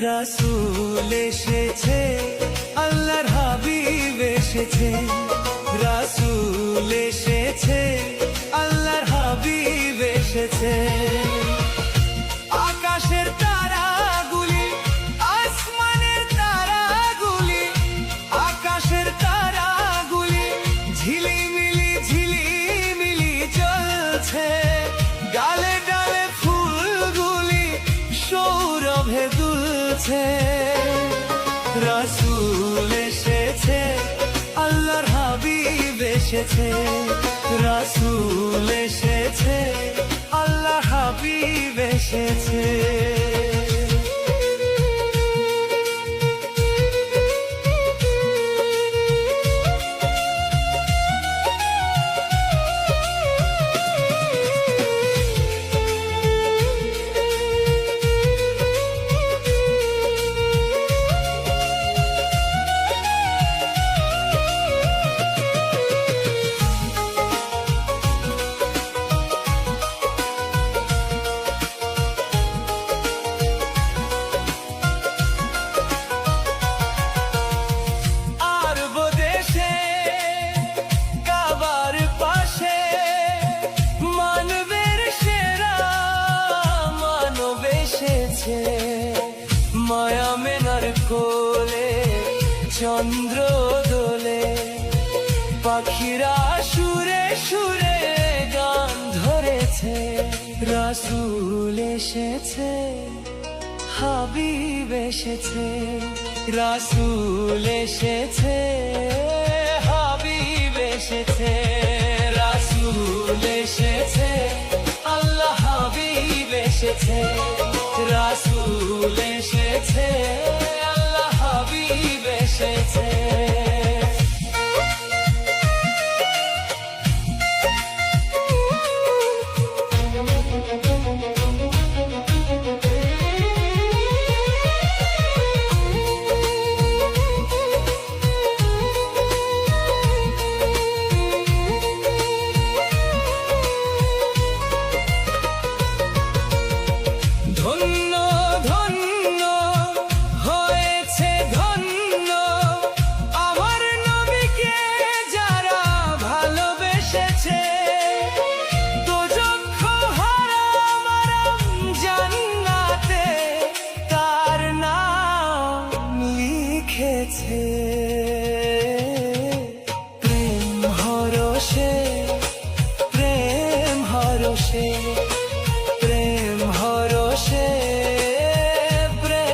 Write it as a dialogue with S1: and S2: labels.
S1: রাসূল এসেছে, আল্লাহর হাবিব এসেছে। রাসূল এসেছে, আল্লাহর হাবিব এসেছে। আকাশের তারাগুলি, আসমানের তারাগুলি, আকাশের তারাগুলি ঝিলিমিলি ঝিলিমিলি জ্বলছে। গালে ডালে ফুলগুলি সৌরভে দুলছে। রাসূল এসেছে, আল্লাহর হাবিব এসেছে। রাসূল এসেছে, আল্লাহর হাবিব এসেছে। মায়া মেনার কোলে চন্দ্র দোলে, পাখিরা সুরে সুরে গান ধরেছে। রাসূল এসেছে, হাবিব এসেছে। রাসূল এসেছে, হাবিব এসেছে। রাসূল এসেছে, আল্লাহ হাবিব এসেছে। রাসূল এসেছে।